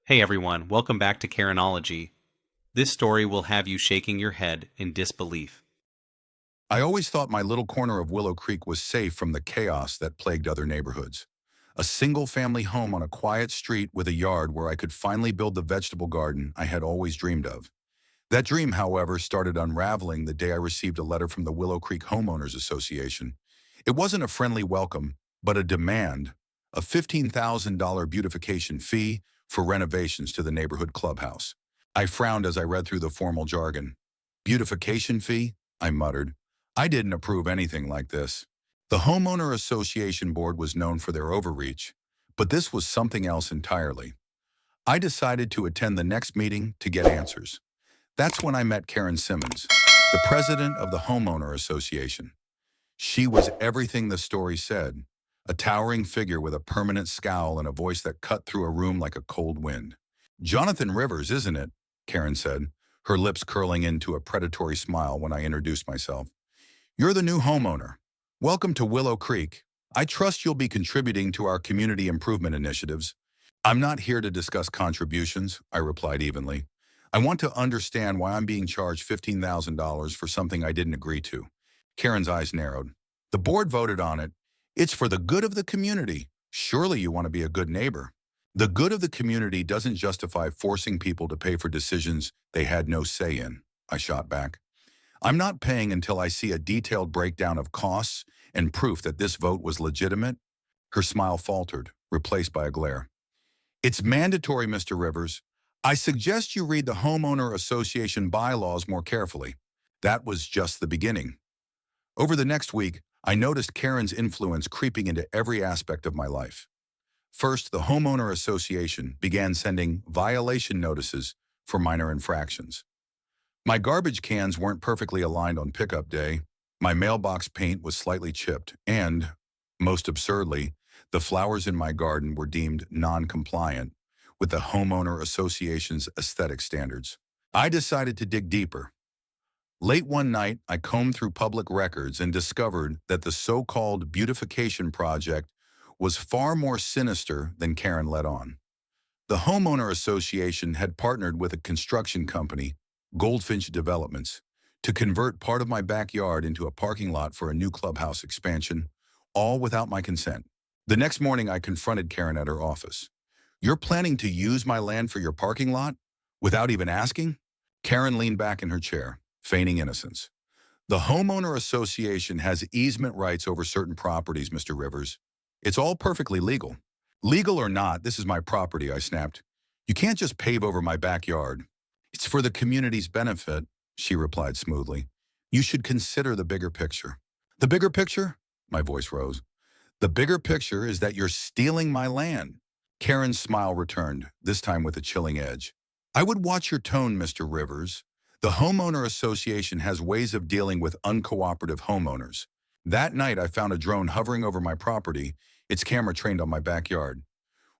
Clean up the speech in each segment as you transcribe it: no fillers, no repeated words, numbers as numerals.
Hey everyone, welcome back to Karenology. This story will have you shaking your head in disbelief. I always thought my little corner of Willow Creek was safe from the chaos that plagued other neighborhoods. A single-family home on a quiet street with a yard where I could finally build the vegetable garden I had always dreamed of. That dream, however, started unraveling the day I received a letter from the Willow Creek Homeowners Association. It wasn't a friendly welcome, but a demand, a $15,000 beautification fee for renovations to the neighborhood clubhouse. I frowned as I read through the formal jargon. Beautification fee? I muttered. I didn't approve anything like this. The Homeowner Association Board was known for their overreach, but this was something else entirely. I decided to attend the next meeting to get answers. That's when I met Karen Simmons, the president of the Homeowner Association. She was everything the story said, a towering figure with a permanent scowl and a voice that cut through a room like a cold wind. "Jonathan Rivers, isn't it?" Karen said, her lips curling into a predatory smile when I introduced myself. "You're the new homeowner. Welcome to Willow Creek. I trust you'll be contributing to our community improvement initiatives." "I'm not here to discuss contributions," I replied evenly. "I want to understand why I'm being charged $15,000 for something I didn't agree to." Karen's eyes narrowed. "The board voted on it. It's for the good of the community. Surely you want to be a good neighbor." "The good of the community doesn't justify forcing people to pay for decisions they had no say in," I shot back. "I'm not paying until I see a detailed breakdown of costs and proof that this vote was legitimate." Her smile faltered, replaced by a glare. "It's mandatory, Mr. Rivers. I suggest you read the Homeowner Association bylaws more carefully." That was just the beginning. Over the next week, I noticed Karen's influence creeping into every aspect of my life. First, the Homeowner Association began sending violation notices for minor infractions. My garbage cans weren't perfectly aligned on pickup day, my mailbox paint was slightly chipped, and, most absurdly, the flowers in my garden were deemed non-compliant with the Homeowner Association's aesthetic standards. I decided to dig deeper. Late one night, I combed through public records and discovered that the so-called beautification project was far more sinister than Karen let on. The Homeowner Association had partnered with a construction company, Goldfinch Developments, to convert part of my backyard into a parking lot for a new clubhouse expansion, all without my consent. The next morning, I confronted Karen at her office. "You're planning to use my land for your parking lot without even asking?" Karen leaned back in her chair, feigning innocence. "The Homeowner Association has easement rights over certain properties, Mr. Rivers. It's all perfectly legal." "Legal or not, this is my property," I snapped. "You can't just pave over my backyard." "It's for the community's benefit," she replied smoothly. "You should consider the bigger picture." "The bigger picture?" My voice rose. "The bigger picture is that you're stealing my land." Karen's smile returned, this time with a chilling edge. "I would watch your tone, Mr. Rivers. The Homeowner Association has ways of dealing with uncooperative homeowners." That night, I found a drone hovering over my property, its camera trained on my backyard.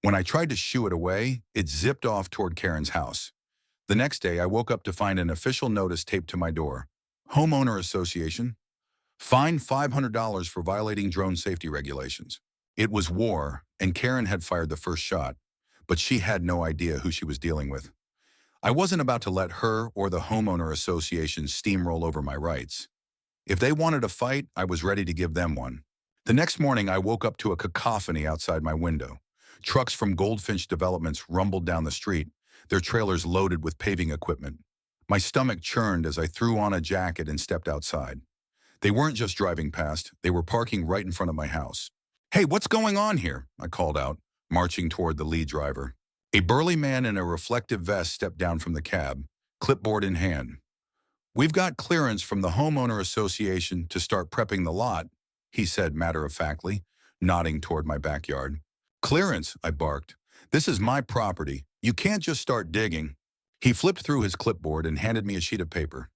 When I tried to shoo it away, it zipped off toward Karen's house. The next day, I woke up to find an official notice taped to my door. "Homeowner Association. Fine $500 for violating drone safety regulations." It was war, and Karen had fired the first shot, but she had no idea who she was dealing with. I wasn't about to let her or the Homeowner Association steamroll over my rights. If they wanted a fight, I was ready to give them one. The next morning, I woke up to a cacophony outside my window. Trucks from Goldfinch Developments rumbled down the street, their trailers loaded with paving equipment. My stomach churned as I threw on a jacket and stepped outside. They weren't just driving past, they were parking right in front of my house. "Hey, what's going on here?" I called out, marching toward the lead driver. A burly man in a reflective vest stepped down from the cab, clipboard in hand. "We've got clearance from the Homeowner Association to start prepping the lot," he said matter-of-factly, nodding toward my backyard. "Clearance," I barked. "This is my property. You can't just start digging." He flipped through his clipboard and handed me a sheet of paper.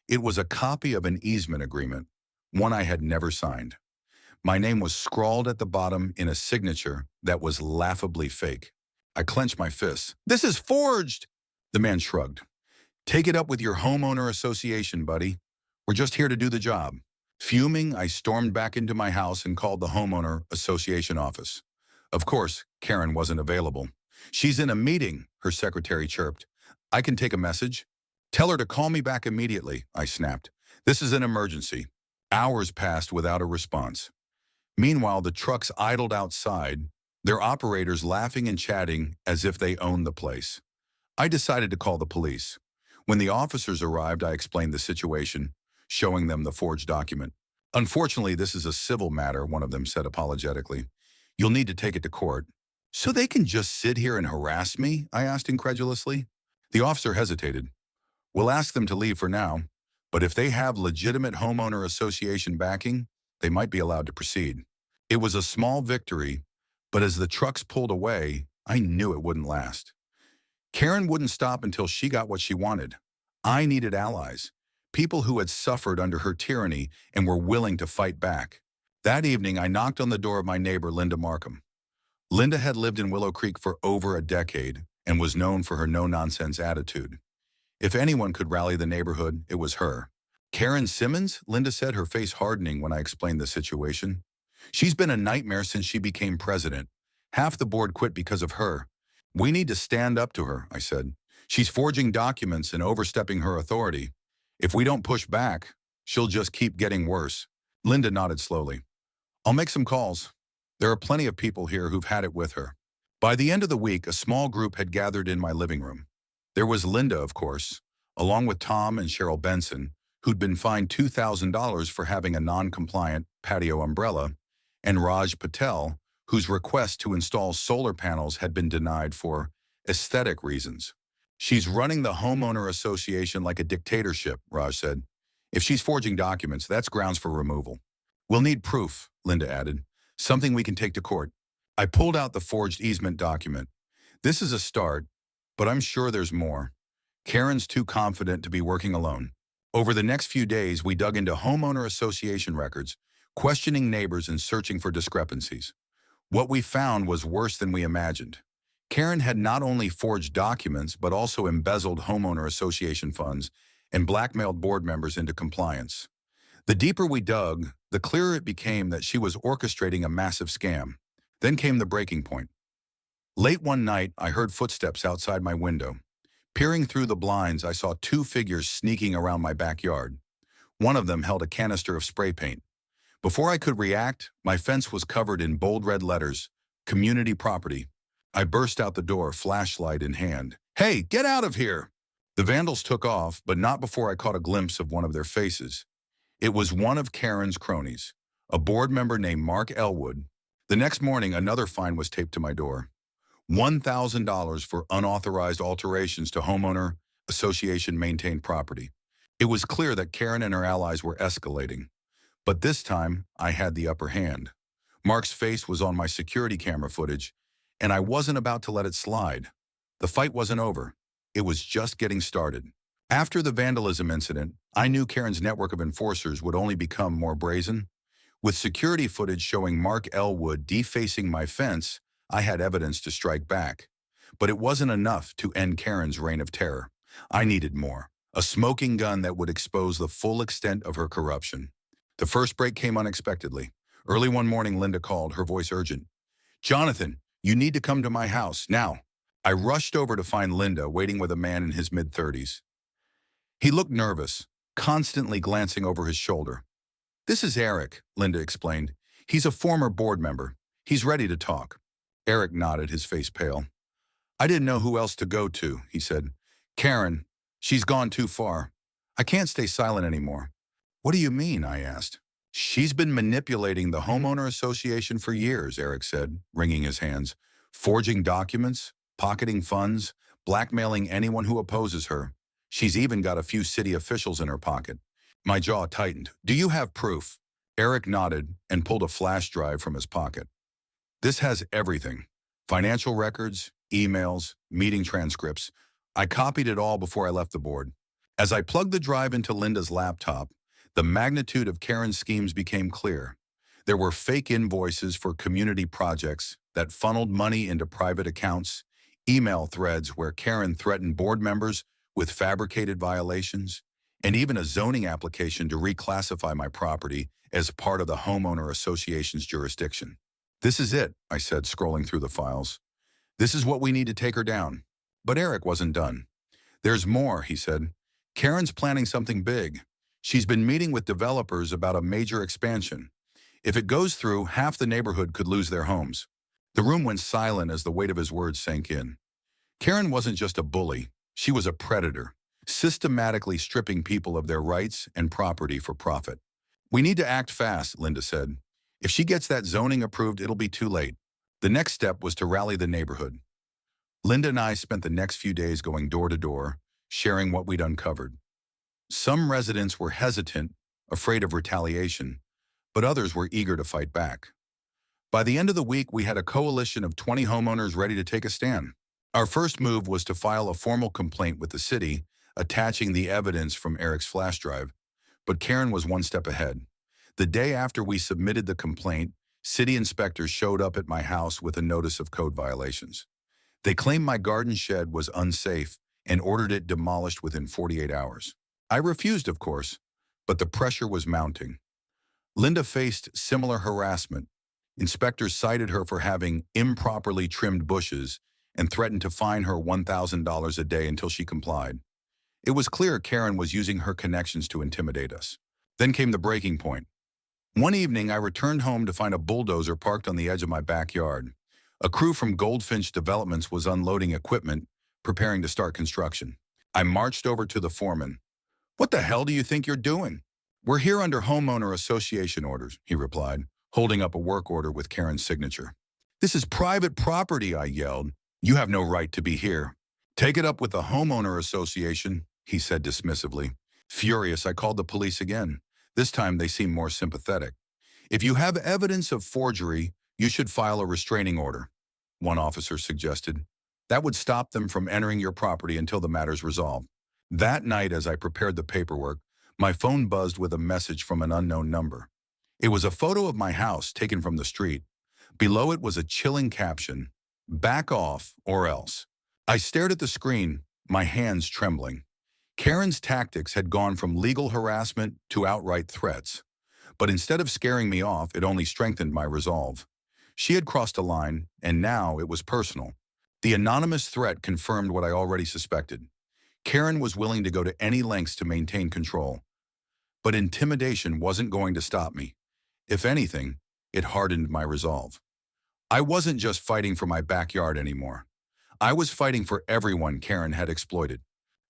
It was a copy of an easement agreement, one I had never signed. My name was scrawled at the bottom in a signature that was laughably fake. I clenched my fists. "This is forged!" The man shrugged. "Take it up with your Homeowner Association, buddy. We're just here to do the job." Fuming, I stormed back into my house and called the Homeowner Association office. Of course, Karen wasn't available. "She's in a meeting," her secretary chirped. "I can take a message?" "Tell her to call me back immediately," I snapped. "This is an emergency." Hours passed without a response. Meanwhile, the trucks idled outside, their operators laughing and chatting as if they owned the place. I decided to call the police. When the officers arrived, I explained the situation, showing them the forged document. "Unfortunately, this is a civil matter," one of them said apologetically. "You'll need to take it to court." "So they can just sit here and harass me?" I asked incredulously. The officer hesitated. "We'll ask them to leave for now, but if they have legitimate homeowner association backing, they might be allowed to proceed." It was a small victory, but as the trucks pulled away, I knew it wouldn't last. Karen wouldn't stop until she got what she wanted. I needed allies, people who had suffered under her tyranny and were willing to fight back. That evening, I knocked on the door of my neighbor, Linda Markham. Linda had lived in Willow Creek for over a decade and was known for her no-nonsense attitude. If anyone could rally the neighborhood, it was her. "Karen Simmons?" Linda said, her face hardening when I explained the situation. "She's been a nightmare since she became president. Half the board quit because of her." "We need to stand up to her," I said. "She's forging documents and overstepping her authority. If we don't push back, she'll just keep getting worse." Linda nodded slowly. "I'll make some calls. There are plenty of people here who've had it with her." By the end of the week, a small group had gathered in my living room. There was Linda, of course, along with Tom and Cheryl Benson, who'd been fined $2,000 for having a non-compliant patio umbrella, and Raj Patel, whose request to install solar panels had been denied for aesthetic reasons. "She's running the homeowner association like a dictatorship," Raj said. "If she's forging documents, that's grounds for removal." "We'll need proof," Linda added. "Something we can take to court." I pulled out the forged easement document. "This is a start, but I'm sure there's more. Karen's too confident to be working alone." Over the next few days, we dug into homeowner association records, questioning neighbors and searching for discrepancies. What we found was worse than we imagined. Karen had not only forged documents, but also embezzled homeowner association funds and blackmailed board members into compliance. The deeper we dug, the clearer it became that she was orchestrating a massive scam. Then came the breaking point. Late one night, I heard footsteps outside my window. Peering through the blinds, I saw two figures sneaking around my backyard. One of them held a canister of spray paint. Before I could react, my fence was covered in bold red letters, "Community Property." I burst out the door, flashlight in hand. "Hey, get out of here!" The vandals took off, but not before I caught a glimpse of one of their faces. It was one of Karen's cronies, a board member named Mark Elwood. The next morning, another fine was taped to my door. $1,000 for unauthorized alterations to homeowner association maintained property. It was clear that Karen and her allies were escalating. But this time, I had the upper hand. Mark's face was on my security camera footage, and I wasn't about to let it slide. The fight wasn't over. It was just getting started. After the vandalism incident, I knew Karen's network of enforcers would only become more brazen. With security footage showing Mark Elwood defacing my fence, I had evidence to strike back. But it wasn't enough to end Karen's reign of terror. I needed more. A smoking gun that would expose the full extent of her corruption. The first break came unexpectedly. Early one morning, Linda called, her voice urgent. "Jonathan, you need to come to my house, now." I rushed over to find Linda waiting with a man in his mid-30s. He looked nervous, constantly glancing over his shoulder. "This is Eric," Linda explained. "He's a former board member. He's ready to talk." Eric nodded, his face pale. "I didn't know who else to go to," he said. "Karen, she's gone too far. I can't stay silent anymore." "What do you mean?" I asked. "She's been manipulating the homeowner association for years," Eric said, wringing his hands. "Forging documents, pocketing funds, blackmailing anyone who opposes her. She's even got a few city officials in her pocket." My jaw tightened. "Do you have proof?" Eric nodded and pulled a flash drive from his pocket. "This has everything. Financial records, emails, meeting transcripts. I copied it all before I left the board." As I plugged the drive into Linda's laptop, the magnitude of Karen's schemes became clear. There were fake invoices for community projects that funneled money into private accounts, email threads where Karen threatened board members with fabricated violations, and even a zoning application to reclassify my property as part of the homeowner association's jurisdiction. "This is it," I said, scrolling through the files. This is what we need to take her down. But Eric wasn't done. There's more, he said. Karen's planning something big. She's been meeting with developers about a major expansion. If it goes through, half the neighborhood could lose their homes. The room went silent as the weight of his words sank in. Karen wasn't just a bully. She was a predator, systematically stripping people of their rights and property for profit. We need to act fast, Linda said. If she gets that zoning approved, it'll be too late. The next step was to rally the neighborhood. Linda and I spent the next few days going door to door, sharing what we'd uncovered. Some residents were hesitant, afraid of retaliation, but others were eager to fight back. By the end of the week, we had a coalition of 20 homeowners ready to take a stand. Our first move was to file a formal complaint with the city, attaching the evidence from Eric's flash drive. But Karen was one step ahead. The day after we submitted the complaint, city inspectors showed up at my house with a notice of code violations. They claimed my garden shed was unsafe and ordered it demolished within 48 hours. I refused, of course, but the pressure was mounting. Linda faced similar harassment. Inspectors cited her for having improperly trimmed bushes and threatened to fine her $1,000 a day until she complied. It was clear Karen was using her connections to intimidate us. Then came the breaking point. One evening, I returned home to find a bulldozer parked on the edge of my backyard. A crew from Goldfinch Developments was unloading equipment, preparing to start construction. I marched over to the foreman. "What the hell do you think you're doing?" "We're here under homeowner association orders," he replied, holding up a work order with Karen's signature. "This is private property," I yelled. "You have no right to be here." "Take it up with the homeowner association," he said dismissively. Furious, I called the police again. This time they seemed more sympathetic. "If you have evidence of forgery, you should file a restraining order," one officer suggested. "That would stop them from entering your property until the matter's resolved." That night, as I prepared the paperwork, my phone buzzed with a message from an unknown number. It was a photo of my house taken from the street. Below it was a chilling caption, "Back off or else." I stared at the screen, my hands trembling. Karen's tactics had gone from legal harassment to outright threats. But instead of scaring me off, it only strengthened my resolve. She had crossed a line, and now it was personal. The anonymous threat confirmed what I already suspected. Karen was willing to go to any lengths to maintain control. But intimidation wasn't going to stop me. If anything, it hardened my resolve. I wasn't just fighting for my backyard anymore. I was fighting for everyone Karen had exploited.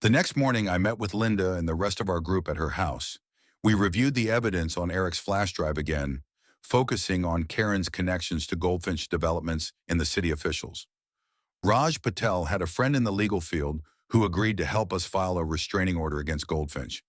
The next morning, I met with Linda and the rest of our group at her house. We reviewed the evidence on Eric's flash drive again, focusing on Karen's connections to Goldfinch Developments and the city officials. Raj Patel had a friend in the legal field who agreed to help us file a restraining order against Goldfinch.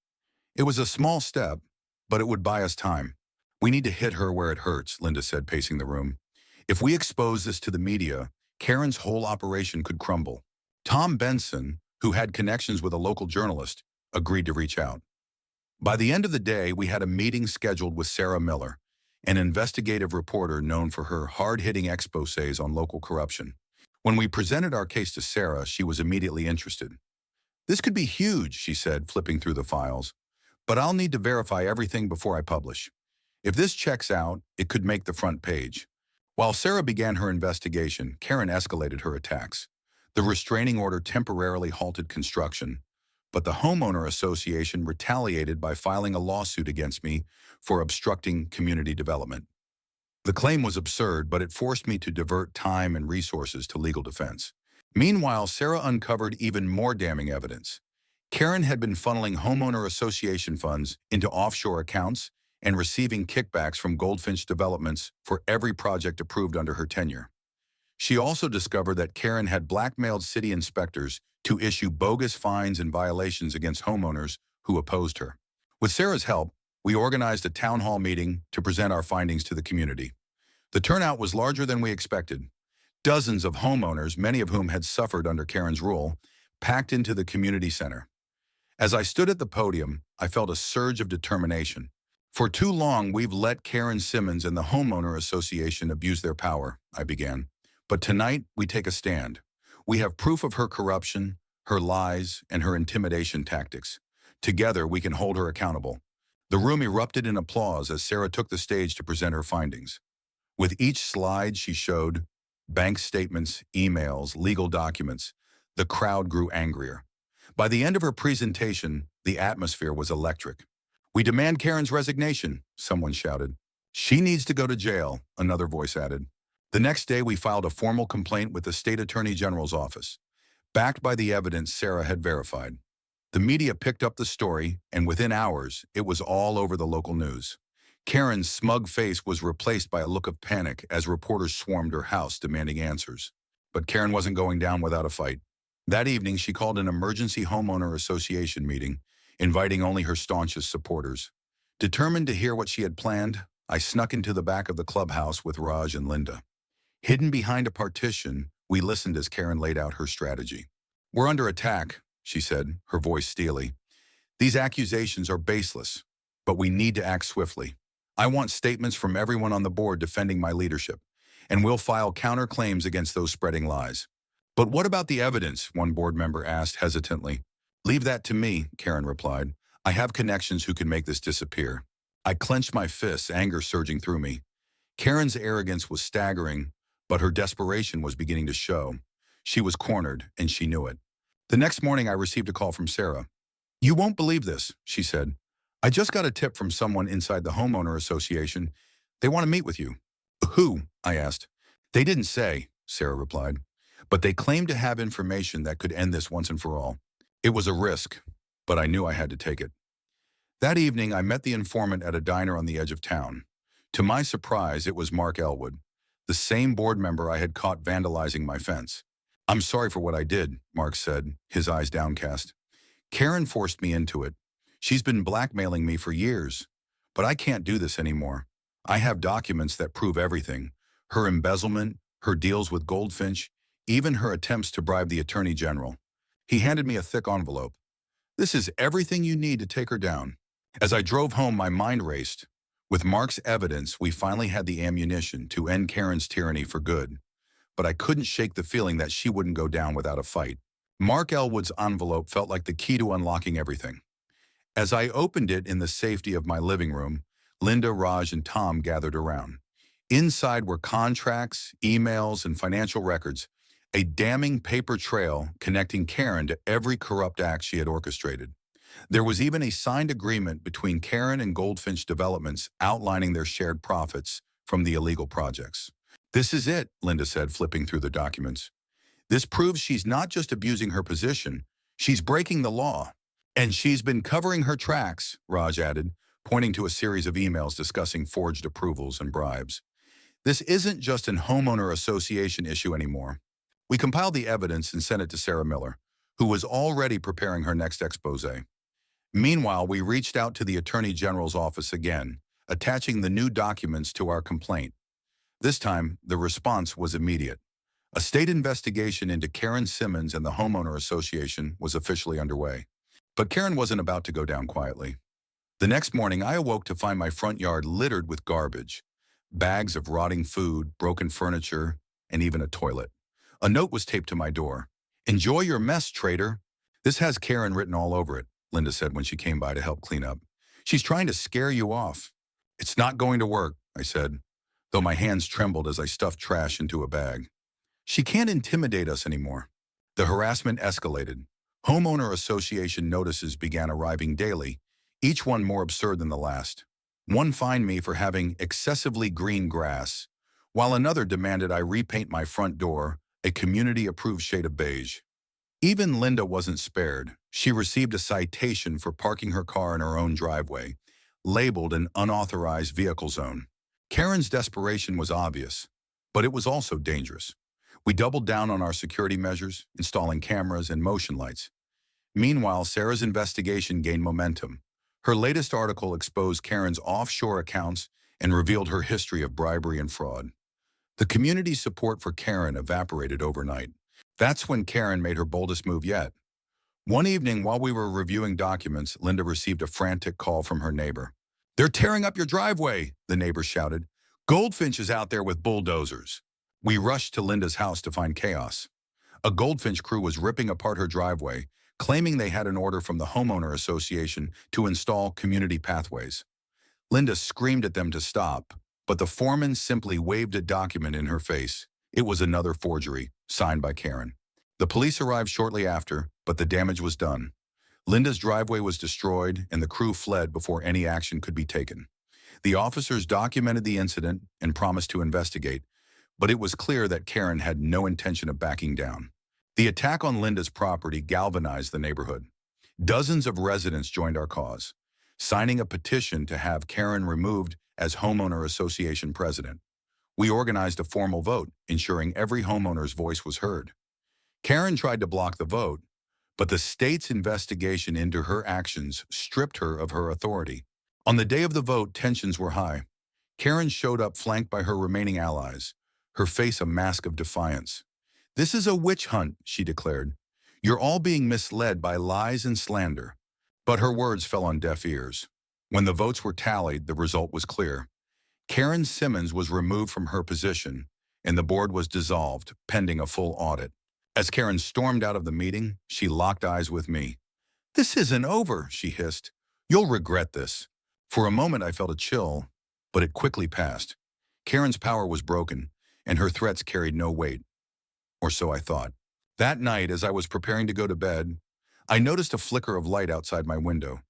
It was a small step, but it would buy us time. "We need to hit her where it hurts," Linda said, pacing the room. "If we expose this to the media, Karen's whole operation could crumble." Tom Benson, who had connections with a local journalist, agreed to reach out. By the end of the day, we had a meeting scheduled with Sarah Miller, an investigative reporter known for her hard-hitting exposés on local corruption. When we presented our case to Sarah, she was immediately interested. "This could be huge," she said, flipping through the files. "But I'll need to verify everything before I publish. If this checks out, it could make the front page." While Sarah began her investigation, Karen escalated her attacks. The restraining order temporarily halted construction, but the homeowner association retaliated by filing a lawsuit against me for obstructing community development. The claim was absurd, but it forced me to divert time and resources to legal defense. Meanwhile, Sarah uncovered even more damning evidence. Karen had been funneling homeowner association funds into offshore accounts and receiving kickbacks from Goldfinch Developments for every project approved under her tenure. She also discovered that Karen had blackmailed city inspectors to issue bogus fines and violations against homeowners who opposed her. With Sarah's help, we organized a town hall meeting to present our findings to the community. The turnout was larger than we expected. Dozens of homeowners, many of whom had suffered under Karen's rule, packed into the community center. As I stood at the podium, I felt a surge of determination. "For too long, we've let Karen Simmons and the Homeowner Association abuse their power," I began. "But tonight, we take a stand. We have proof of her corruption, her lies, and her intimidation tactics. Together, we can hold her accountable." The room erupted in applause as Sarah took the stage to present her findings. With each slide, she showed, Bank statements, emails, legal documents. The crowd grew angrier. By the end of her presentation, the atmosphere was electric. "We demand Karen's resignation," someone shouted. "She needs to go to jail," another voice added. The next day, we filed a formal complaint with the state attorney general's office, backed by the evidence Sarah had verified. The media picked up the story, and within hours, it was all over the local news. Karen's smug face was replaced by a look of panic as reporters swarmed her house demanding answers. But Karen wasn't going down without a fight. That evening, she called an emergency homeowner association meeting, inviting only her staunchest supporters. Determined to hear what she had planned, I snuck into the back of the clubhouse with Raj and Linda. Hidden behind a partition, we listened as Karen laid out her strategy. "We're under attack," she said, her voice steely. "These accusations are baseless, but we need to act swiftly. I want statements from everyone on the board defending my leadership, and we'll file counterclaims against those spreading lies." "But what about the evidence?" one board member asked hesitantly. "Leave that to me," Karen replied. "I have connections who can make this disappear." I clenched my fists, anger surging through me. Karen's arrogance was staggering, but her desperation was beginning to show. She was cornered, and she knew it. The next morning, I received a call from Sarah. "You won't believe this," she said. "I just got a tip from someone inside the homeowner association. They want to meet with you." "Who?" I asked. "They didn't say," Sarah replied. "But they claimed to have information that could end this once and for all." It was a risk, but I knew I had to take it. That evening, I met the informant at a diner on the edge of town. To my surprise, it was Mark Elwood, the same board member I had caught vandalizing my fence. "I'm sorry for what I did," Mark said, his eyes downcast. "Karen forced me into it. She's been blackmailing me for years. But I can't do this anymore. I have documents that prove everything. Her embezzlement, her deals with Goldfinch, even her attempts to bribe the attorney general." He handed me a thick envelope. "This is everything you need to take her down." As I drove home, my mind raced. With Mark's evidence, we finally had the ammunition to end Karen's tyranny for good. But I couldn't shake the feeling that she wouldn't go down without a fight. Mark Elwood's envelope felt like the key to unlocking everything. As I opened it in the safety of my living room, Linda, Raj, and Tom gathered around. Inside were contracts, emails, and financial records, a damning paper trail connecting Karen to every corrupt act she had orchestrated. There was even a signed agreement between Karen and Goldfinch Developments outlining their shared profits from the illegal projects. "This is it," Linda said, flipping through the documents. "This proves she's not just abusing her position, she's breaking the law. And she's been covering her tracks," Raj added, pointing to a series of emails discussing forged approvals and bribes. "This isn't just an homeowner association issue anymore." We compiled the evidence and sent it to Sarah Miller, who was already preparing her next expose. Meanwhile, we reached out to the Attorney General's office again, attaching the new documents to our complaint. This time, the response was immediate. A state investigation into Karen Simmons and the Homeowner Association was officially underway. But Karen wasn't about to go down quietly. The next morning, I awoke to find my front yard littered with garbage. Bags of rotting food, broken furniture, and even a toilet. A note was taped to my door. "Enjoy your mess, traitor." "This has Karen written all over it," Linda said when she came by to help clean up. "She's trying to scare you off." "It's not going to work," I said, though my hands trembled as I stuffed trash into a bag. "She can't intimidate us anymore." The harassment escalated. Homeowner association notices began arriving daily, each one more absurd than the last. One fined me for having excessively green grass, while another demanded I repaint my front door a community-approved shade of beige. Even Linda wasn't spared. She received a citation for parking her car in her own driveway, labeled an unauthorized vehicle zone. Karen's desperation was obvious, but it was also dangerous. We doubled down on our security measures, installing cameras and motion lights. Meanwhile, Sarah's investigation gained momentum. Her latest article exposed Karen's offshore accounts and revealed her history of bribery and fraud. The community's support for Karen evaporated overnight. That's when Karen made her boldest move yet. One evening, while we were reviewing documents, Linda received a frantic call from her neighbor. "They're tearing up your driveway," the neighbor shouted. "Goldfinch is out there with bulldozers." We rushed to Linda's house to find chaos. A Goldfinch crew was ripping apart her driveway, claiming they had an order from the Homeowner Association to install community pathways. Linda screamed at them to stop, but the foreman simply waved a document in her face. It was another forgery, signed by Karen. The police arrived shortly after, but the damage was done. Linda's driveway was destroyed, and the crew fled before any action could be taken. The officers documented the incident and promised to investigate, but it was clear that Karen had no intention of backing down. The attack on Linda's property galvanized the neighborhood. Dozens of residents joined our cause, signing a petition to have Karen removed as homeowner association president. We organized a formal vote, ensuring every homeowner's voice was heard. Karen tried to block the vote, but the state's investigation into her actions stripped her of her authority. On the day of the vote, tensions were high. Karen showed up flanked by her remaining allies, her face a mask of defiance. "This is a witch hunt," she declared. "You're all being misled by lies and slander." But her words fell on deaf ears. When the votes were tallied, the result was clear. Karen Simmons was removed from her position, and the board was dissolved, pending a full audit. As Karen stormed out of the meeting, she locked eyes with me. "This isn't over," she hissed. "You'll regret this." For a moment, I felt a chill, but it quickly passed. Karen's power was broken, and her threats carried no weight. Or so I thought. That night, as I was preparing to go to bed, I noticed a flicker of light outside my window.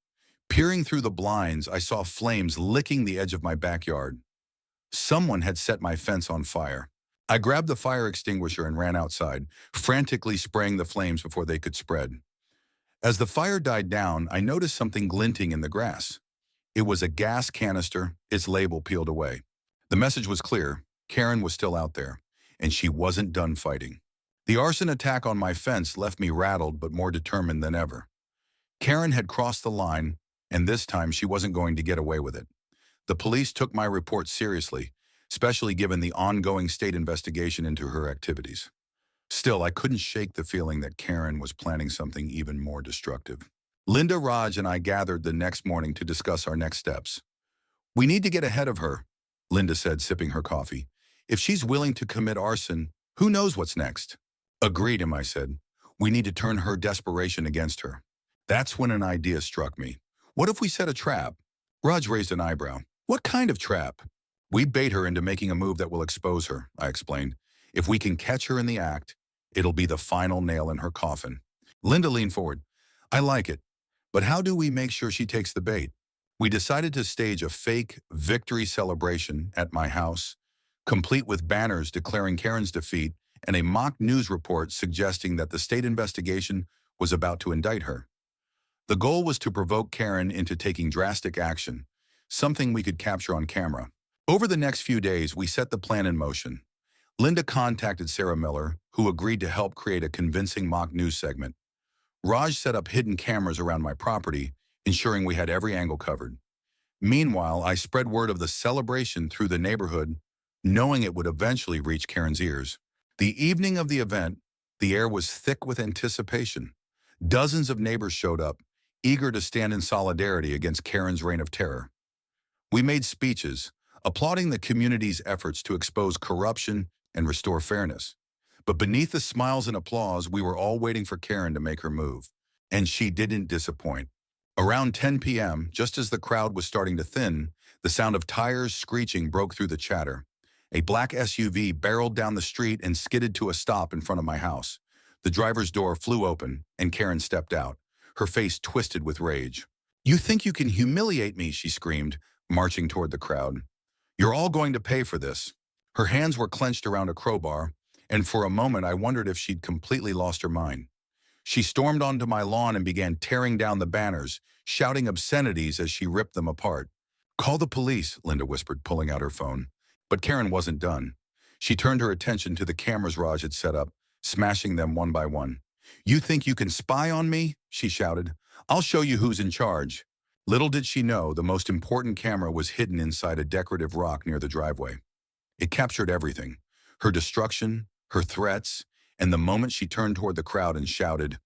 Peering through the blinds, I saw flames licking the edge of my backyard. Someone had set my fence on fire. I grabbed the fire extinguisher and ran outside, frantically spraying the flames before they could spread. As the fire died down, I noticed something glinting in the grass. It was a gas canister, its label peeled away. The message was clear: Karen was still out there, and she wasn't done fighting. The arson attack on my fence left me rattled but more determined than ever. Karen had crossed the line, and this time she wasn't going to get away with it. The police took my report seriously, especially given the ongoing state investigation into her activities. Still, I couldn't shake the feeling that Karen was planning something even more destructive. Linda, Raj, and I gathered the next morning to discuss our next steps. "We need to get ahead of her," Linda said, sipping her coffee. "If she's willing to commit arson, who knows what's next?" "Agreed," I said. "We need to turn her desperation against her." That's when an idea struck me. "What if we set a trap?" Raj raised an eyebrow. "What kind of trap?" "We bait her into making a move that will expose her," I explained. "If we can catch her in the act, it'll be the final nail in her coffin." Linda leaned forward. "I like it. But how do we make sure she takes the bait?" We decided to stage a fake victory celebration at my house, complete with banners declaring Karen's defeat and a mock news report suggesting that the state investigation was about to indict her. The goal was to provoke Karen into taking drastic action, something we could capture on camera. Over the next few days, we set the plan in motion. Linda contacted Sarah Miller, who agreed to help create a convincing mock news segment. Raj set up hidden cameras around my property, ensuring we had every angle covered. Meanwhile, I spread word of the celebration through the neighborhood, knowing it would eventually reach Karen's ears. The evening of the event, the air was thick with anticipation. Dozens of neighbors showed up, eager to stand in solidarity against Karen's reign of terror. We made speeches, applauding the community's efforts to expose corruption and restore fairness. But beneath the smiles and applause, we were all waiting for Karen to make her move. And she didn't disappoint. Around 10 p.m., just as the crowd was starting to thin, the sound of tires screeching broke through the chatter. A black SUV barreled down the street and skidded to a stop in front of my house. The driver's door flew open, and Karen stepped out, her face twisted with rage. "You think you can humiliate me?" she screamed, marching toward the crowd. "You're all going to pay for this." Her hands were clenched around a crowbar, and for a moment I wondered if she'd completely lost her mind. She stormed onto my lawn and began tearing down the banners, shouting obscenities as she ripped them apart. "Call the police," Linda whispered, pulling out her phone. But Karen wasn't done. She turned her attention to the cameras Raj had set up, smashing them one by one. "You think you can spy on me?" she shouted. "I'll show you who's in charge." Little did she know, the most important camera was hidden inside a decorative rock near the driveway. It captured everything: her destruction, her threats, and the moment she turned toward the crowd and shouted,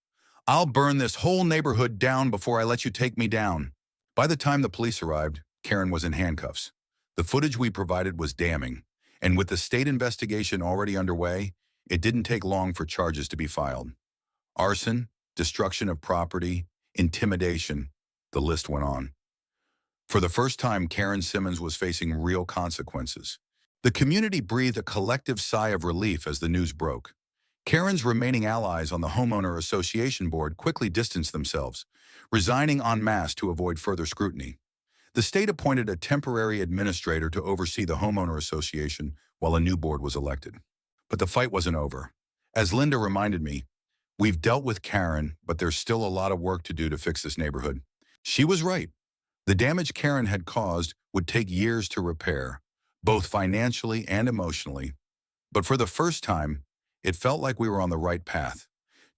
"I'll burn this whole neighborhood down before I let you take me down." By the time the police arrived, Karen was in handcuffs. The footage we provided was damning, and with the state investigation already underway, it didn't take long for charges to be filed. Arson, destruction of property, intimidation, the list went on. For the first time, Karen Simmons was facing real consequences. The community breathed a collective sigh of relief as the news broke. Karen's remaining allies on the Homeowner Association board quickly distanced themselves, resigning en masse to avoid further scrutiny. The state appointed a temporary administrator to oversee the Homeowner Association while a new board was elected. But the fight wasn't over. As Linda reminded me, we've dealt with Karen, but there's still a lot of work to do to fix this neighborhood. She was right. The damage Karen had caused would take years to repair, both financially and emotionally. But for the first time, it felt like we were on the right path.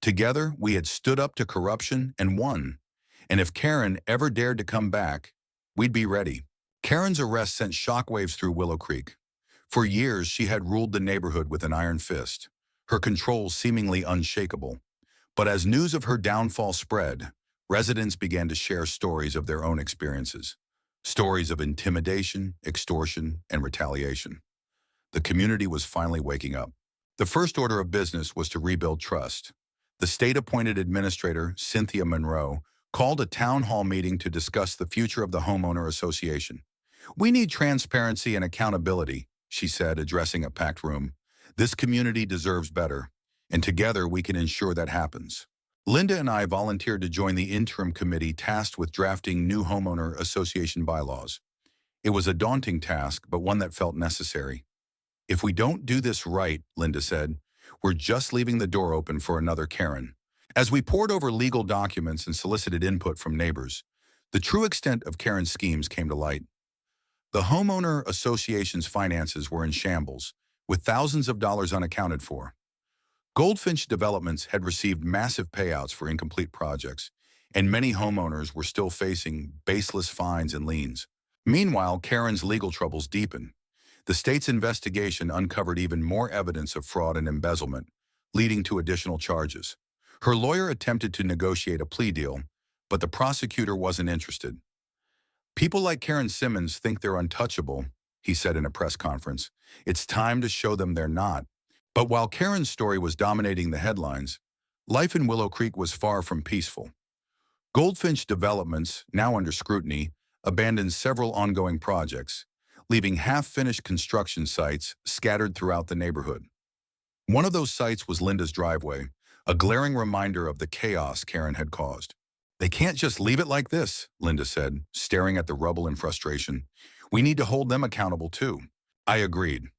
Together, we had stood up to corruption and won. And if Karen ever dared to come back, we'd be ready. Karen's arrest sent shockwaves through Willow Creek. For years, she had ruled the neighborhood with an iron fist, her control seemingly unshakable. But as news of her downfall spread, residents began to share stories of their own experiences. Stories of intimidation, extortion, and retaliation. The community was finally waking up. The first order of business was to rebuild trust. The state-appointed administrator, Cynthia Monroe, called a town hall meeting to discuss the future of the Homeowner Association. "We need transparency and accountability," she said, addressing a packed room. "This community deserves better, and together we can ensure that happens." Linda and I volunteered to join the interim committee tasked with drafting new Homeowner Association bylaws. It was a daunting task, but one that felt necessary. "If we don't do this right," Linda said, "we're just leaving the door open for another Karen." As we pored over legal documents and solicited input from neighbors, the true extent of Karen's schemes came to light. The Homeowner Association's finances were in shambles, with thousands of dollars unaccounted for. Goldfinch Developments had received massive payouts for incomplete projects, and many homeowners were still facing baseless fines and liens. Meanwhile, Karen's legal troubles deepened. The state's investigation uncovered even more evidence of fraud and embezzlement, leading to additional charges. Her lawyer attempted to negotiate a plea deal, but the prosecutor wasn't interested. "People like Karen Simmons think they're untouchable," he said in a press conference. "It's time to show them they're not." But while Karen's story was dominating the headlines, life in Willow Creek was far from peaceful. Goldfinch Developments, now under scrutiny, abandoned several ongoing projects, leaving half-finished construction sites scattered throughout the neighborhood. One of those sites was Linda's driveway, a glaring reminder of the chaos Karen had caused. "They can't just leave it like this," Linda said, staring at the rubble in frustration. "We need to hold them accountable too." I agreed.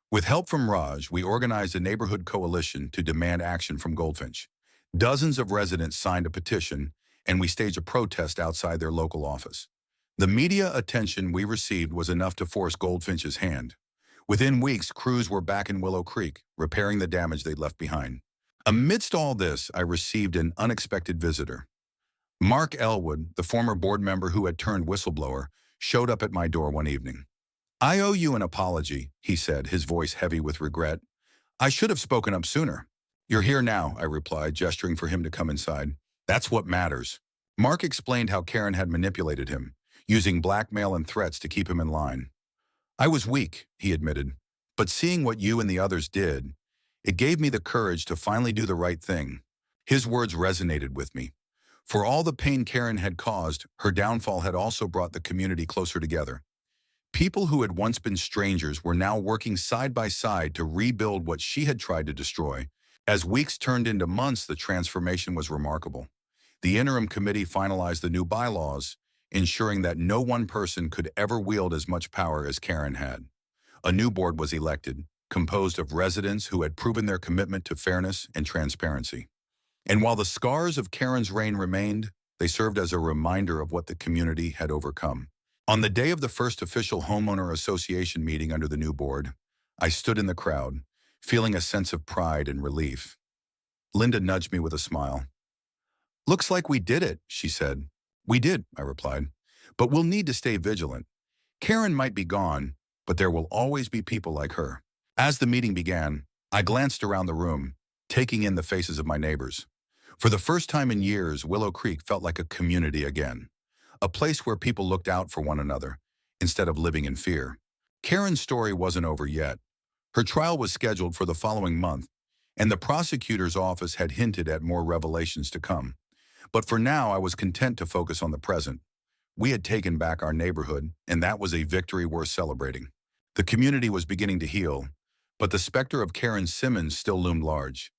With help from Raj, we organized a neighborhood coalition to demand action from Goldfinch. Dozens of residents signed a petition, and we staged a protest outside their local office. The media attention we received was enough to force Goldfinch's hand. Within weeks, crews were back in Willow Creek, repairing the damage they'd left behind. Amidst all this, I received an unexpected visitor. Mark Elwood, the former board member who had turned whistleblower, showed up at my door one evening. "I owe you an apology," he said, his voice heavy with regret. "I should have spoken up sooner." "You're here now," I replied, gesturing for him to come inside. "That's what matters." Mark explained how Karen had manipulated him, using blackmail and threats to keep him in line. "I was weak," he admitted, "but seeing what you and the others did, it gave me the courage to finally do the right thing." His words resonated with me. For all the pain Karen had caused, her downfall had also brought the community closer together. People who had once been strangers were now working side by side to rebuild what she had tried to destroy. As weeks turned into months, the transformation was remarkable. The interim committee finalized the new bylaws, ensuring that no one person could ever wield as much power as Karen had. A new board was elected, composed of residents who had proven their commitment to fairness and transparency. And while the scars of Karen's reign remained, they served as a reminder of what the community had overcome. On the day of the first official Homeowner Association meeting under the new board, I stood in the crowd, feeling a sense of pride and relief. Linda nudged me with a smile. "Looks like we did it," she said. "We did," I replied. "But we'll need to stay vigilant. Karen might be gone, but there will always be people like her." As the meeting began, I glanced around the room, taking in the faces of my neighbors. For the first time in years, Willow Creek felt like a community again. A place where people looked out for one another, instead of living in fear. Karen's story wasn't over yet. Her trial was scheduled for the following month, and the prosecutor's office had hinted at more revelations to come. But for now, I was content to focus on the present. We had taken back our neighborhood, and that was a victory worth celebrating. The community was beginning to heal, but the specter of Karen Simmons still loomed large.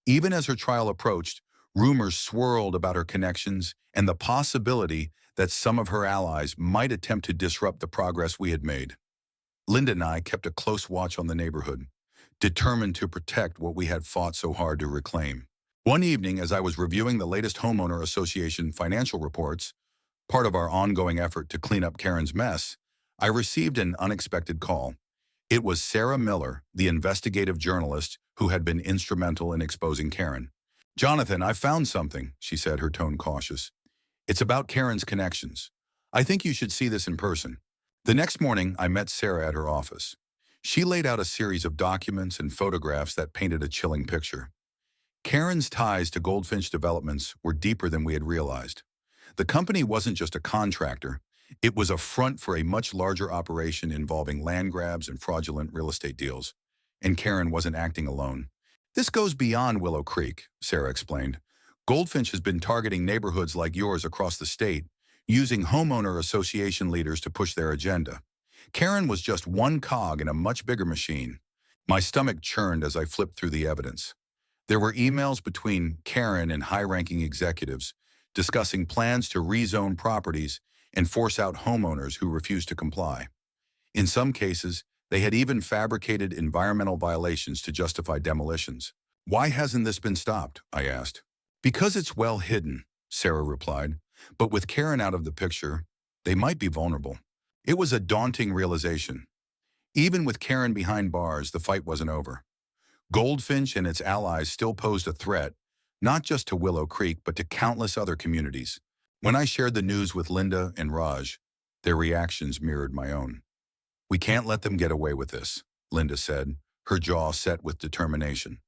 Even as her trial approached, rumors swirled about her connections and the possibility that some of her allies might attempt to disrupt the progress we had made. Linda and I kept a close watch on the neighborhood, determined to protect what we had fought so hard to reclaim. One evening, as I was reviewing the latest homeowner association financial reports, part of our ongoing effort to clean up Karen's mess, I received an unexpected call. It was Sarah Miller, the investigative journalist who had been instrumental in exposing Karen. "Jonathan, I found something," she said, her tone cautious. "It's about Karen's connections. I think you should see this in person." The next morning, I met Sarah at her office. She laid out a series of documents and photographs that painted a chilling picture. Karen's ties to Goldfinch Developments were deeper than we had realized. The company wasn't just a contractor. It was a front for a much larger operation involving land grabs and fraudulent real estate deals. And Karen wasn't acting alone. "This goes beyond Willow Creek," Sarah explained. "Goldfinch has been targeting neighborhoods like yours across the state, using homeowner association leaders to push their agenda. Karen was just one cog in a much bigger machine." My stomach churned as I flipped through the evidence. There were emails between Karen and high-ranking executives discussing plans to rezone properties and force out homeowners who refused to comply. In some cases, they had even fabricated environmental violations to justify demolitions. "Why hasn't this been stopped?" I asked. "Because it's well hidden," Sarah replied. "But with Karen out of the picture, they might be vulnerable." It was a daunting realization. Even with Karen behind bars, the fight wasn't over. Goldfinch and its allies still posed a threat, not just to Willow Creek, but to countless other communities. When I shared the news with Linda and Raj, their reactions mirrored my own. "We can't let them get away with this," Linda said, her jaw set with determination.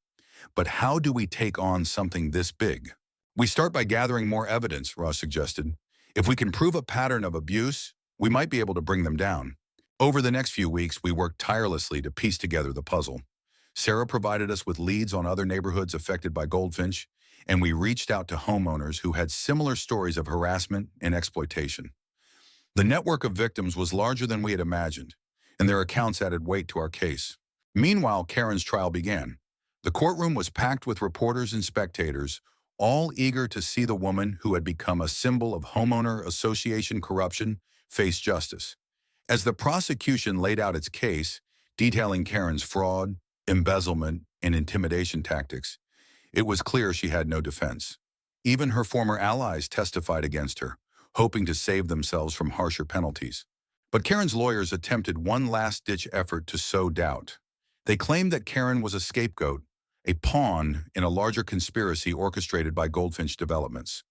"But how do we take on something this big?" "We start by gathering more evidence," Raj suggested. "If we can prove a pattern of abuse, we might be able to bring them down." Over the next few weeks, we worked tirelessly to piece together the puzzle. Sarah provided us with leads on other neighborhoods affected by Goldfinch, and we reached out to homeowners who had similar stories of harassment and exploitation. The network of victims was larger than we had imagined, and their accounts added weight to our case. Meanwhile, Karen's trial began. The courtroom was packed with reporters and spectators, all eager to see the woman who had become a symbol of homeowner association corruption face justice. As the prosecution laid out its case, detailing Karen's fraud, embezzlement, and intimidation tactics, it was clear she had no defense. Even her former allies testified against her, hoping to save themselves from harsher penalties. But Karen's lawyers attempted one last-ditch effort to sow doubt. They claimed that Karen was a scapegoat, a pawn in a larger conspiracy orchestrated by Goldfinch Developments.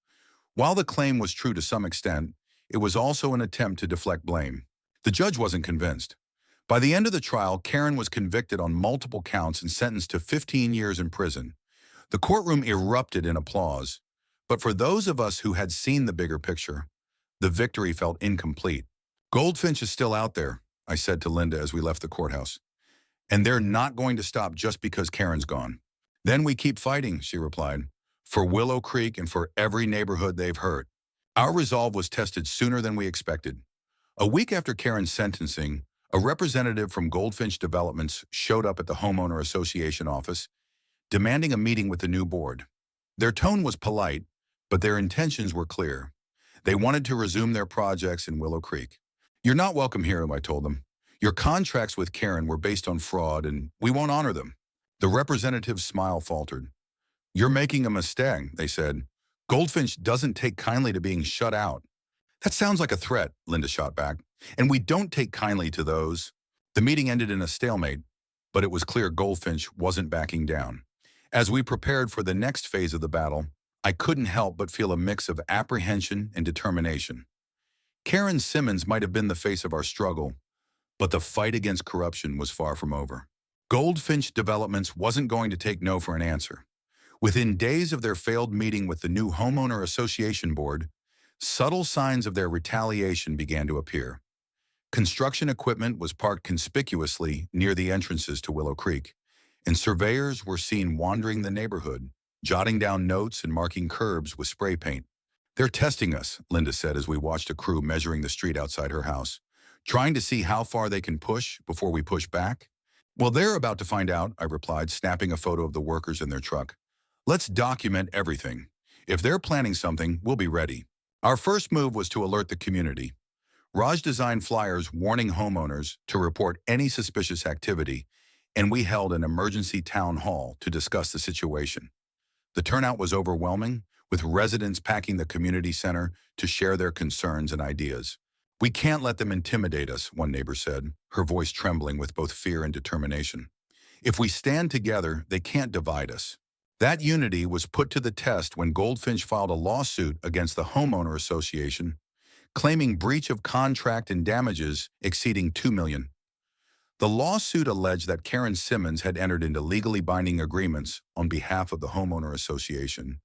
While the claim was true to some extent, it was also an attempt to deflect blame. The judge wasn't convinced. By the end of the trial, Karen was convicted on multiple counts and sentenced to 15 years in prison. The courtroom erupted in applause. But for those of us who had seen the bigger picture, the victory felt incomplete. "Goldfinch is still out there," I said to Linda as we left the courthouse. "And they're not going to stop just because Karen's gone." "Then we keep fighting," she replied, "for Willow Creek and for every neighborhood they've hurt." Our resolve was tested sooner than we expected. A week after Karen's sentencing, a representative from Goldfinch Developments showed up at the Homeowner Association office, demanding a meeting with the new board. Their tone was polite, but their intentions were clear. They wanted to resume their projects in Willow Creek. "You're not welcome here," I told them. "Your contracts with Karen were based on fraud, and we won't honor them." The representative's smile faltered. "You're making a mistake," they said. "Goldfinch doesn't take kindly to being shut out." "That sounds like a threat," Linda shot back. "And we don't take kindly to those." The meeting ended in a stalemate, but it was clear Goldfinch wasn't backing down. As we prepared for the next phase of the battle, I couldn't help but feel a mix of apprehension and determination. Karen Simmons might have been the face of our struggle, but the fight against corruption was far from over. Goldfinch Developments wasn't going to take no for an answer. Within days of their failed meeting with the new Homeowner Association Board, subtle signs of their retaliation began to appear. Construction equipment was parked conspicuously near the entrances to Willow Creek, and surveyors were seen wandering the neighborhood, jotting down notes and marking curbs with spray paint. "They're testing us," Linda said as we watched a crew measuring the street outside her house. Trying to see how far they can push before we push back? Well, they're about to find out, I replied, snapping a photo of the workers in their truck. Let's document everything. If they're planning something, we'll be ready. Our first move was to alert the community. Raj designed flyers warning homeowners to report any suspicious activity, and we held an emergency town hall to discuss the situation. The turnout was overwhelming, with residents packing the community center to share their concerns and ideas. We can't let them intimidate us, one neighbor said, her voice trembling with both fear and determination. If we stand together, they can't divide us. That unity was put to the test when Goldfinch filed a lawsuit against the Homeowner Association, claiming breach of contract and damages exceeding $2 million. The lawsuit alleged that Karen Simmons had entered into legally binding agreements on behalf of the Homeowner Association,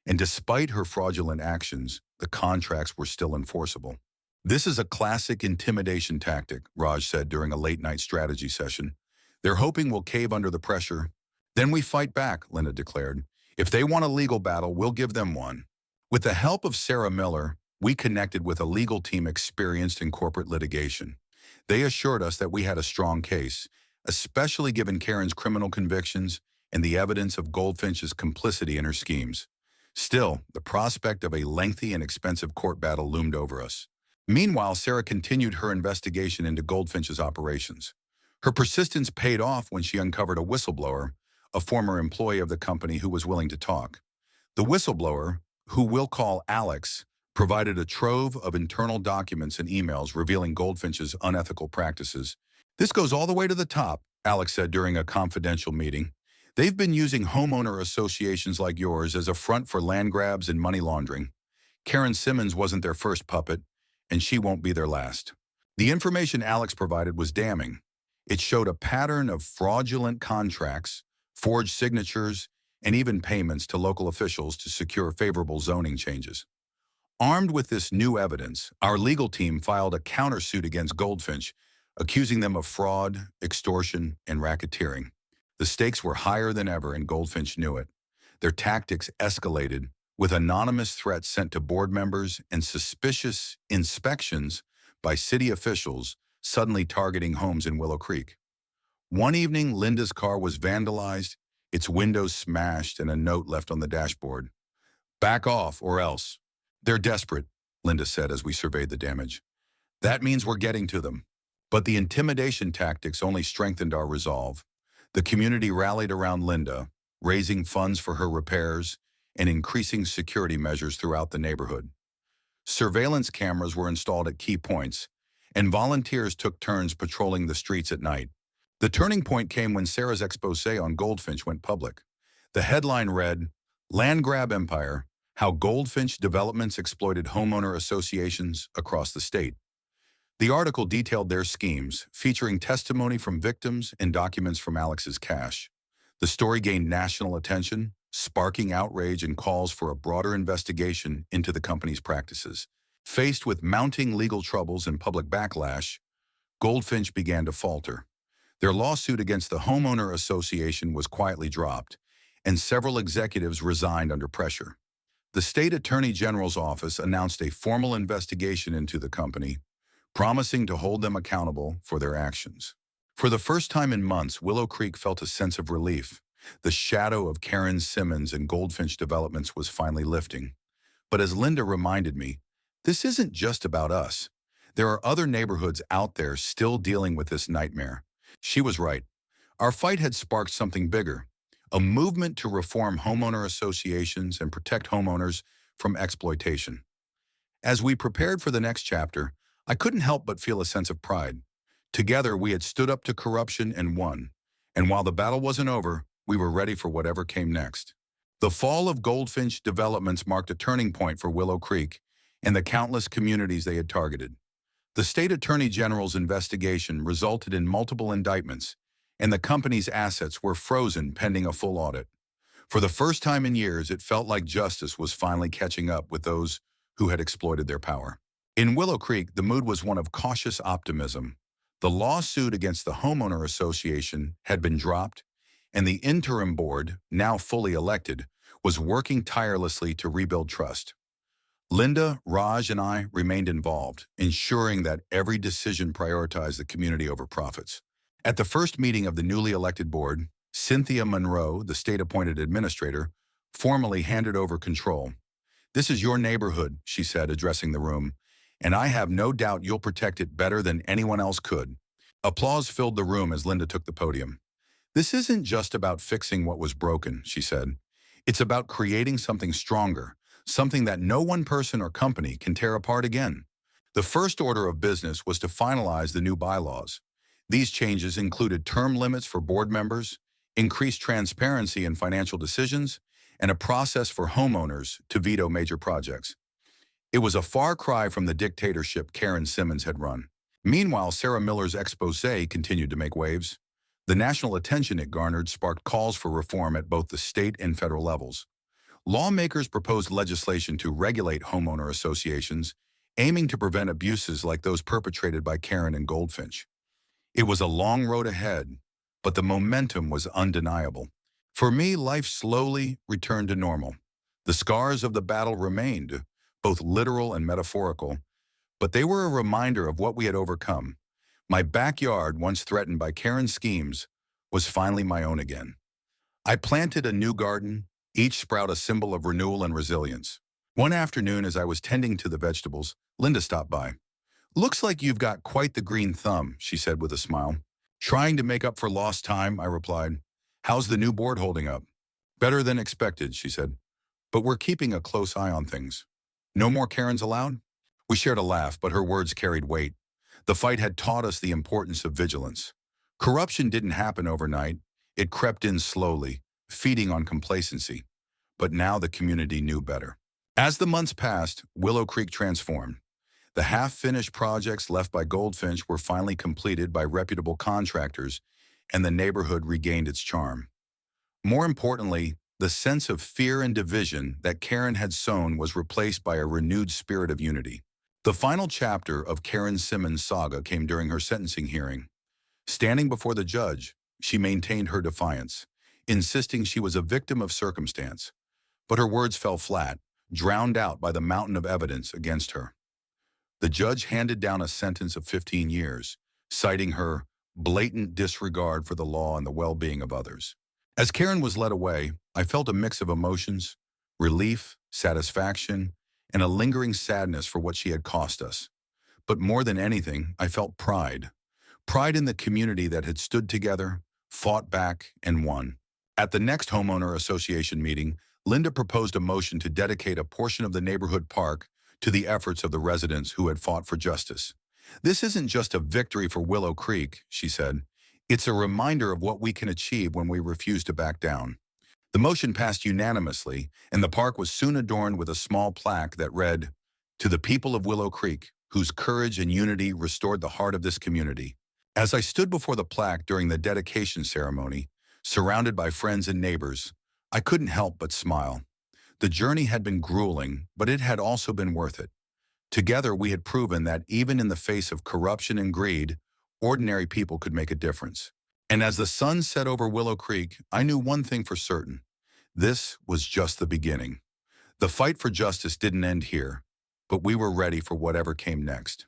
and despite her fraudulent actions, the contracts were still enforceable. This is a classic intimidation tactic, Raj said during a late-night strategy session. They're hoping we'll cave under the pressure. Then we fight back, Linda declared. If they want a legal battle, we'll give them one. With the help of Sarah Miller, we connected with a legal team experienced in corporate litigation. They assured us that we had a strong case, especially given Karen's criminal convictions and the evidence of Goldfinch's complicity in her schemes. Still, the prospect of a lengthy and expensive court battle loomed over us. Meanwhile, Sarah continued her investigation into Goldfinch's operations. Her persistence paid off when she uncovered a whistleblower, a former employee of the company who was willing to talk. The whistleblower, who we'll call Alex, provided a trove of internal documents and emails revealing Goldfinch's unethical practices. This goes all the way to the top, Alex said during a confidential meeting. They've been using homeowner associations like yours as a front for land grabs and money laundering. Karen Simmons wasn't their first puppet, and she won't be their last. The information Alex provided was damning. It showed a pattern of fraudulent contracts, forged signatures, and even payments to local officials to secure favorable zoning changes. Armed with this new evidence, our legal team filed a countersuit against Goldfinch, accusing them of fraud, extortion, and racketeering. The stakes were higher than ever, and Goldfinch knew it. Their tactics escalated, with anonymous threats sent to board members and suspicious inspections by city officials suddenly targeting homes in Willow Creek. One evening, Linda's car was vandalized, its windows smashed, and a note left on the dashboard. "Back off, or else." "They're desperate," Linda said as we surveyed the damage. "That means we're getting to them." But the intimidation tactics only strengthened our resolve. The community rallied around Linda, raising funds for her repairs and increasing security measures throughout the neighborhood. Surveillance cameras were installed at key points, and volunteers took turns patrolling the streets at night. The turning point came when Sarah's expose on Goldfinch went public. The headline read, "Land Grab Empire: How Goldfinch Developments Exploited Homeowner Associations Across the State." The article detailed their schemes, featuring testimony from victims and documents from Alex's cache. The story gained national attention, sparking outrage and calls for a broader investigation into the company's practices. Faced with mounting legal troubles and public backlash, Goldfinch began to falter. Their lawsuit against the Homeowner Association was quietly dropped, and several executives resigned under pressure. The state attorney general's office announced a formal investigation into the company, promising to hold them accountable for their actions. For the first time in months, Willow Creek felt a sense of relief. The shadow of Karen Simmons and Goldfinch Developments was finally lifting. But as Linda reminded me, this isn't just about us. There are other neighborhoods out there still dealing with this nightmare. She was right. Our fight had sparked something bigger, a movement to reform homeowner associations and protect homeowners from exploitation. As we prepared for the next chapter, I couldn't help but feel a sense of pride. Together, we had stood up to corruption and won. And while the battle wasn't over, we were ready for whatever came next. The fall of Goldfinch Developments marked a turning point for Willow Creek and the countless communities they had targeted. The state attorney general's investigation resulted in multiple indictments, and the company's assets were frozen pending a full audit. For the first time in years, it felt like justice was finally catching up with those who had exploited their power. In Willow Creek, the mood was one of cautious optimism. The lawsuit against the Homeowner Association had been dropped, and the interim board, now fully elected, was working tirelessly to rebuild trust. Linda, Raj, and I remained involved, ensuring that every decision prioritized the community over profits. At the first meeting of the newly elected board, Cynthia Monroe, the state-appointed administrator, formally handed over control. "This is your neighborhood," she said, addressing the room, "and I have no doubt you'll protect it better than anyone else could." Applause filled the room as Linda took the podium. "This isn't just about fixing what was broken," she said. "It's about creating something stronger, something that no one person or company can tear apart again." The first order of business was to finalize the new bylaws. These changes included term limits for board members, increased transparency in financial decisions, and a process for homeowners to veto major projects. It was a far cry from the dictatorship Karen Simmons had run. Meanwhile, Sarah Miller's exposé continued to make waves. The national attention it garnered sparked calls for reform at both the state and federal levels. Lawmakers proposed legislation to regulate homeowner associations, aiming to prevent abuses like those perpetrated by Karen and Goldfinch. It was a long road ahead, but the momentum was undeniable. For me, life slowly returned to normal. The scars of the battle remained, both literal and metaphorical, but they were a reminder of what we had overcome. My backyard, once threatened by Karen's schemes, was finally my own again. I planted a new garden, each sprout a symbol of renewal and resilience. One afternoon, as I was tending to the vegetables, Linda stopped by. "Looks like you've got quite the green thumb," she said with a smile. "Trying to make up for lost time," I replied. "How's the new board holding up?" "Better than expected," she said. "But we're keeping a close eye on things." "No more Karens allowed?" We shared a laugh, but her words carried weight. The fight had taught us the importance of vigilance. Corruption didn't happen overnight. It crept in slowly, feeding on complacency. But now the community knew better. As the months passed, Willow Creek transformed. The half-finished projects left by Goldfinch were finally completed by reputable contractors, and the neighborhood regained its charm. More importantly, the sense of fear and division that Karen had sown was replaced by a renewed spirit of unity. The final chapter of Karen Simmons' saga came during her sentencing hearing. Standing before the judge, she maintained her defiance, insisting she was a victim of circumstance. But her words fell flat, drowned out by the mountain of evidence against her. The judge handed down a sentence of 15 years, citing her blatant disregard for the law and the well-being of others. As Karen was led away, I felt a mix of emotions: relief, satisfaction, and a lingering sadness for what she had cost us. But more than anything, I felt pride. Pride in the community that had stood together, fought back, and won. At the next homeowner association meeting, Linda proposed a motion to dedicate a portion of the neighborhood park to the efforts of the residents who had fought for justice. "This isn't just a victory for Willow Creek," she said. "It's a reminder of what we can achieve when we refuse to back down." The motion passed unanimously, and the park was soon adorned with a small plaque that read, "To the people of Willow Creek, whose courage and unity restored the heart of this community." As I stood before the plaque during the dedication ceremony, surrounded by friends and neighbors, I couldn't help but smile. The journey had been grueling, but it had also been worth it. Together, we had proven that even in the face of corruption and greed, ordinary people could make a difference. And as the sun set over Willow Creek, I knew one thing for certain: this was just the beginning. The fight for justice didn't end here, but we were ready for whatever came next.